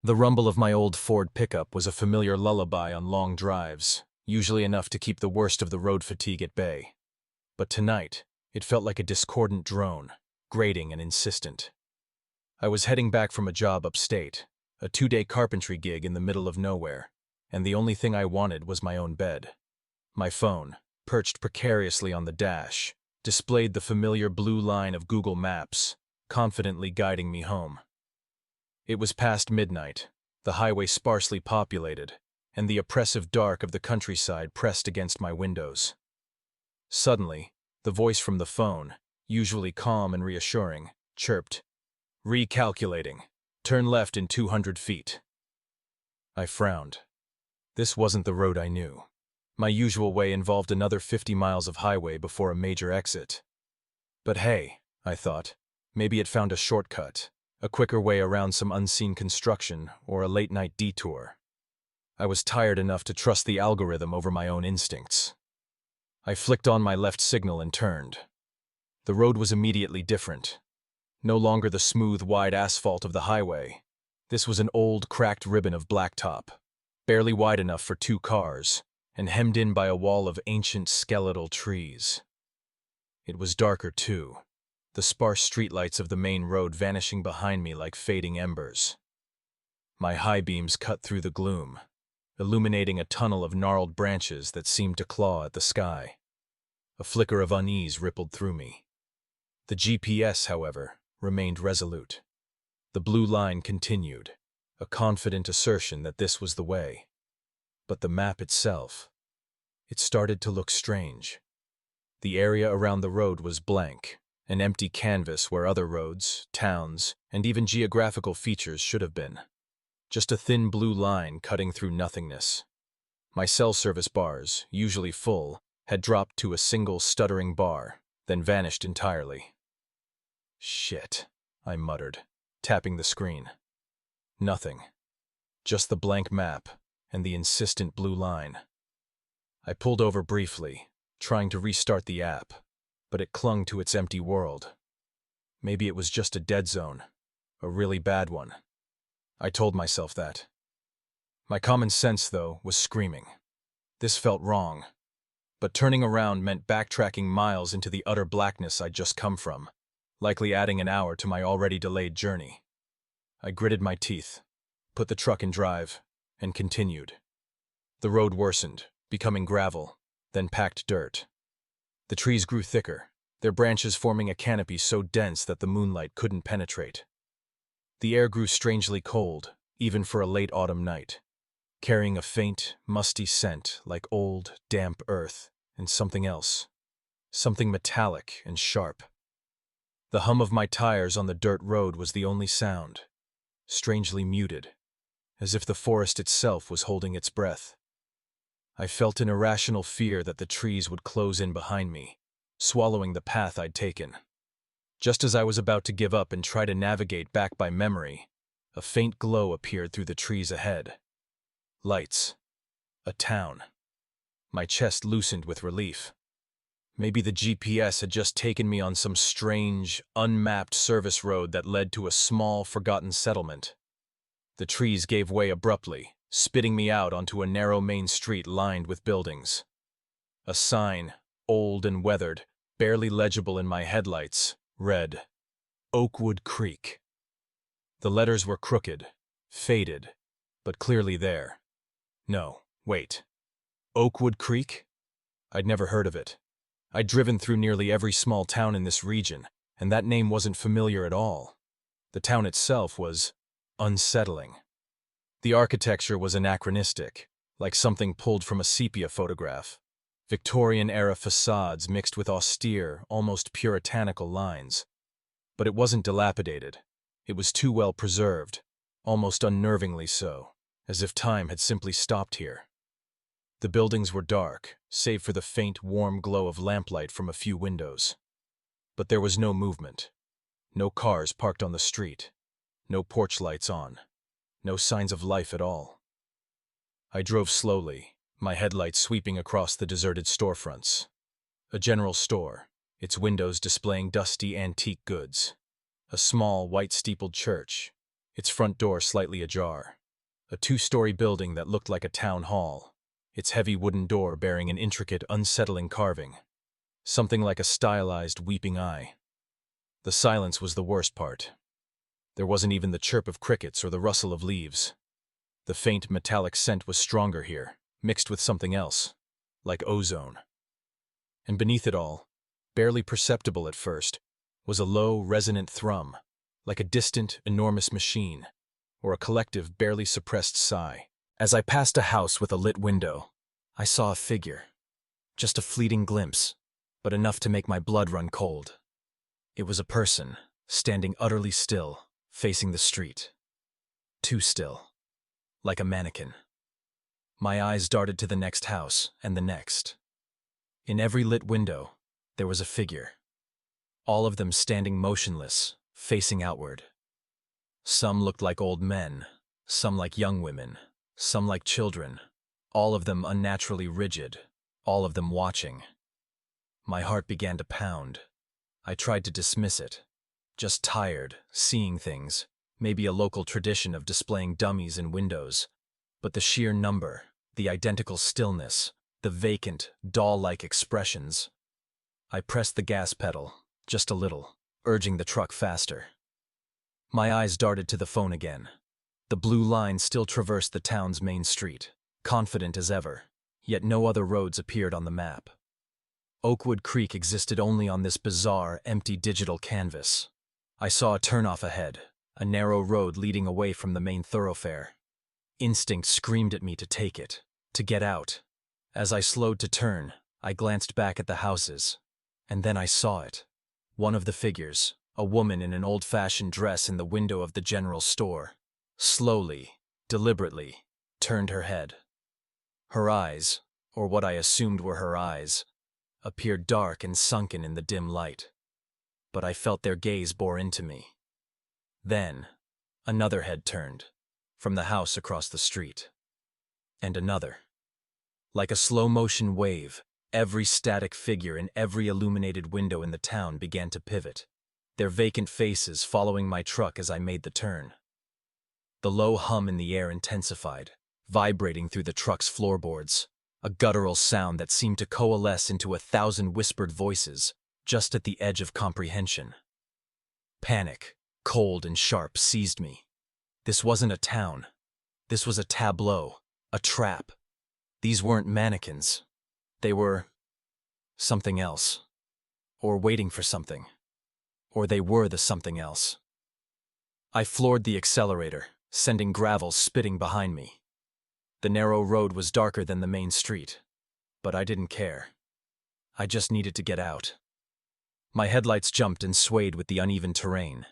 The rumble of my old Ford pickup was a familiar lullaby on long drives, usually enough to keep the worst of the road fatigue at bay. But tonight, it felt like a discordant drone, grating and insistent. I was heading back from a job upstate, a 2-day carpentry gig in the middle of nowhere, and the only thing I wanted was my own bed. My phone, perched precariously on the dash, displayed the familiar blue line of Google Maps, confidently guiding me home. It was past midnight, the highway sparsely populated, and the oppressive dark of the countryside pressed against my windows. Suddenly, the voice from the phone, usually calm and reassuring, chirped, "Recalculating. Turn left in 200 feet." I frowned. This wasn't the road I knew. My usual way involved another 50 miles of highway before a major exit. But hey, I thought, maybe it found a shortcut, a quicker way around some unseen construction or a late-night detour. I was tired enough to trust the algorithm over my own instincts. I flicked on my left signal and turned. The road was immediately different. No longer the smooth, wide asphalt of the highway. This was an old, cracked ribbon of blacktop, barely wide enough for 2 cars, and hemmed in by a wall of ancient skeletal trees. It was darker, too, the sparse streetlights of the main road vanishing behind me like fading embers. My high beams cut through the gloom, illuminating a tunnel of gnarled branches that seemed to claw at the sky. A flicker of unease rippled through me. The GPS, however, remained resolute. The blue line continued, a confident assertion that this was the way. But the map itself, it started to look strange. The area around the road was blank, an empty canvas where other roads, towns, and even geographical features should have been. Just a thin blue line cutting through nothingness. My cell service bars, usually full, had dropped to a single stuttering bar, then vanished entirely. "Shit," I muttered, tapping the screen. Nothing. Just the blank map and the insistent blue line. I pulled over briefly, trying to restart the app, but it clung to its empty world. Maybe it was just a dead zone, a really bad one. I told myself that. My common sense, though, was screaming. This felt wrong. But turning around meant backtracking miles into the utter blackness I'd just come from, likely adding an hour to my already delayed journey. I gritted my teeth, put the truck in drive, and continued. The road worsened, becoming gravel, then packed dirt. The trees grew thicker, their branches forming a canopy so dense that the moonlight couldn't penetrate. The air grew strangely cold, even for a late autumn night, carrying a faint, musty scent like old, damp earth and something else, something metallic and sharp. The hum of my tires on the dirt road was the only sound, strangely muted, as if the forest itself was holding its breath. I felt an irrational fear that the trees would close in behind me, swallowing the path I'd taken. Just as I was about to give up and try to navigate back by memory, a faint glow appeared through the trees ahead. Lights. A town. My chest loosened with relief. Maybe the GPS had just taken me on some strange, unmapped service road that led to a small, forgotten settlement. The trees gave way abruptly, spitting me out onto a narrow main street lined with buildings. A sign, old and weathered, barely legible in my headlights, read, "Oakwood Creek." The letters were crooked, faded, but clearly there. No, wait. Oakwood Creek? I'd never heard of it. I'd driven through nearly every small town in this region, and that name wasn't familiar at all. The town itself was unsettling. The architecture was anachronistic, like something pulled from a sepia photograph. Victorian-era facades mixed with austere, almost puritanical lines. But it wasn't dilapidated. It was too well preserved, almost unnervingly so, as if time had simply stopped here. The buildings were dark, save for the faint, warm glow of lamplight from a few windows. But there was no movement. No cars parked on the street. No porch lights on. No signs of life at all. I drove slowly, my headlights sweeping across the deserted storefronts. A general store, its windows displaying dusty antique goods. A small, white-steepled church, its front door slightly ajar. A two-story building that looked like a town hall, its heavy wooden door bearing an intricate, unsettling carving, something like a stylized weeping eye. The silence was the worst part. There wasn't even the chirp of crickets or the rustle of leaves. The faint metallic scent was stronger here, mixed with something else, like ozone. And beneath it all, barely perceptible at first, was a low, resonant thrum, like a distant, enormous machine, or a collective, barely suppressed sigh. As I passed a house with a lit window, I saw a figure. Just a fleeting glimpse, but enough to make my blood run cold. It was a person, standing utterly still, facing the street. Too still. Like a mannequin. My eyes darted to the next house, and the next. In every lit window, there was a figure. All of them standing motionless, facing outward. Some looked like old men, some like young women, some like children, all of them unnaturally rigid, all of them watching. My heart began to pound. I tried to dismiss it. Just tired, seeing things, maybe a local tradition of displaying dummies in windows. But the sheer number, the identical stillness, the vacant, doll-like expressions. I pressed the gas pedal, just a little, urging the truck faster. My eyes darted to the phone again. The blue line still traversed the town's main street, confident as ever, yet no other roads appeared on the map. Oakwood Creek existed only on this bizarre, empty digital canvas. I saw a turnoff ahead, a narrow road leading away from the main thoroughfare. Instinct screamed at me to take it, to get out. As I slowed to turn, I glanced back at the houses, and then I saw it. One of the figures, a woman in an old-fashioned dress in the window of the general store, slowly, deliberately, turned her head. Her eyes, or what I assumed were her eyes, appeared dark and sunken in the dim light. But I felt their gaze bore into me. Then, another head turned, from the house across the street. And another. Like a slow-motion wave, every static figure in every illuminated window in the town began to pivot, their vacant faces following my truck as I made the turn. The low hum in the air intensified, vibrating through the truck's floorboards, a guttural sound that seemed to coalesce into 1,000 whispered voices, just at the edge of comprehension. Panic, cold and sharp, seized me. This wasn't a town. This was a tableau, a trap. These weren't mannequins. They were something else. Or waiting for something. Or they were the something else. I floored the accelerator, sending gravel spitting behind me. The narrow road was darker than the main street, but I didn't care. I just needed to get out. My headlights jumped and swayed with the uneven terrain,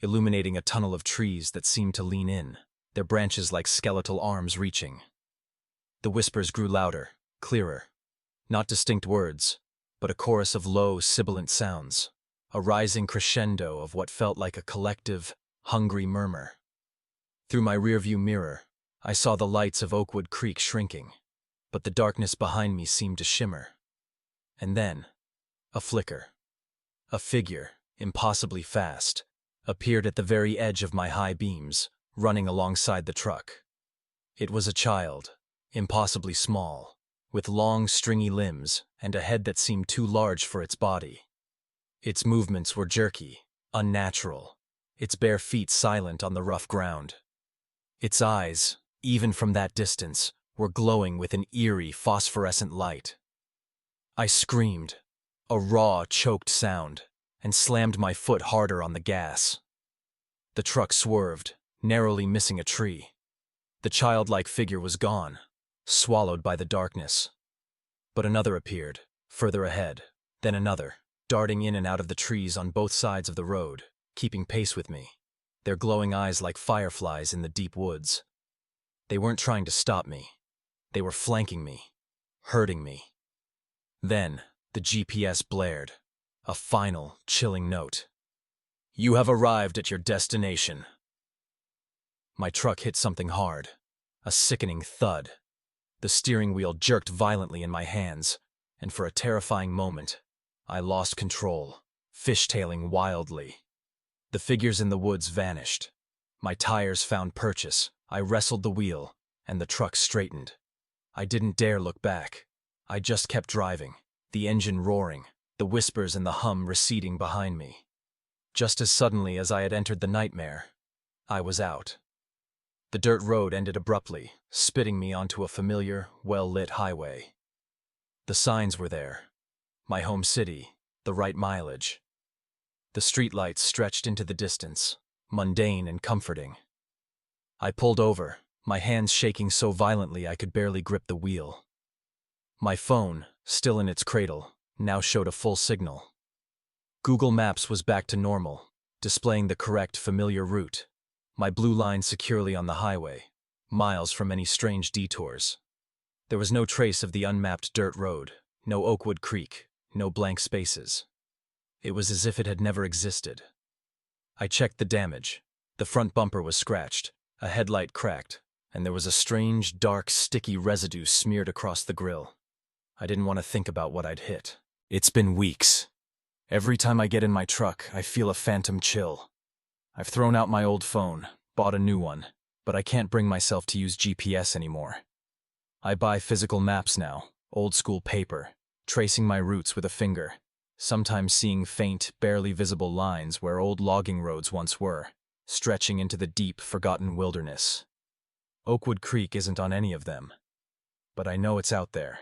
illuminating a tunnel of trees that seemed to lean in, their branches like skeletal arms reaching. The whispers grew louder, clearer. Not distinct words, but a chorus of low, sibilant sounds, a rising crescendo of what felt like a collective, hungry murmur. Through my rearview mirror, I saw the lights of Oakwood Creek shrinking, but the darkness behind me seemed to shimmer. And then, a flicker. A figure, impossibly fast, appeared at the very edge of my high beams, running alongside the truck. It was a child, impossibly small, with long, stringy limbs and a head that seemed too large for its body. Its movements were jerky, unnatural, its bare feet silent on the rough ground. Its eyes, even from that distance, were glowing with an eerie, phosphorescent light. I screamed, a raw, choked sound, and slammed my foot harder on the gas. The truck swerved, narrowly missing a tree. The childlike figure was gone, swallowed by the darkness. But another appeared, further ahead, then another, darting in and out of the trees on both sides of the road, keeping pace with me, their glowing eyes like fireflies in the deep woods. They weren't trying to stop me. They were flanking me, hurting me. Then, the GPS blared, a final, chilling note. "You have arrived at your destination." My truck hit something hard, a sickening thud. The steering wheel jerked violently in my hands, and for a terrifying moment, I lost control, fishtailing wildly. The figures in the woods vanished. My tires found purchase. I wrestled the wheel, and the truck straightened. I didn't dare look back. I just kept driving, the engine roaring, the whispers and the hum receding behind me. Just as suddenly as I had entered the nightmare, I was out. The dirt road ended abruptly, spitting me onto a familiar, well-lit highway. The signs were there. My home city, the right mileage. The streetlights stretched into the distance, mundane and comforting. I pulled over, my hands shaking so violently I could barely grip the wheel. My phone, still in its cradle, now showed a full signal. Google Maps was back to normal, displaying the correct, familiar route. My blue line securely on the highway, miles from any strange detours. There was no trace of the unmapped dirt road, no Oakwood Creek, no blank spaces. It was as if it had never existed. I checked the damage. The front bumper was scratched, a headlight cracked, and there was a strange, dark, sticky residue smeared across the grille. I didn't want to think about what I'd hit. It's been weeks. Every time I get in my truck, I feel a phantom chill. I've thrown out my old phone, bought a new one, but I can't bring myself to use GPS anymore. I buy physical maps now, old-school paper, tracing my routes with a finger, sometimes seeing faint, barely visible lines where old logging roads once were, stretching into the deep, forgotten wilderness. Oakwood Creek isn't on any of them, but I know it's out there.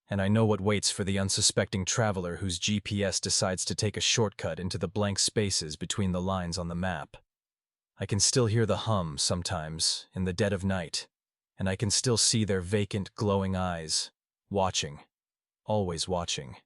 And I know what waits for the unsuspecting traveler whose GPS decides to take a shortcut into the blank spaces between the lines on the map. I can still hear the hum sometimes, in the dead of night, and I can still see their vacant, glowing eyes, watching, always watching.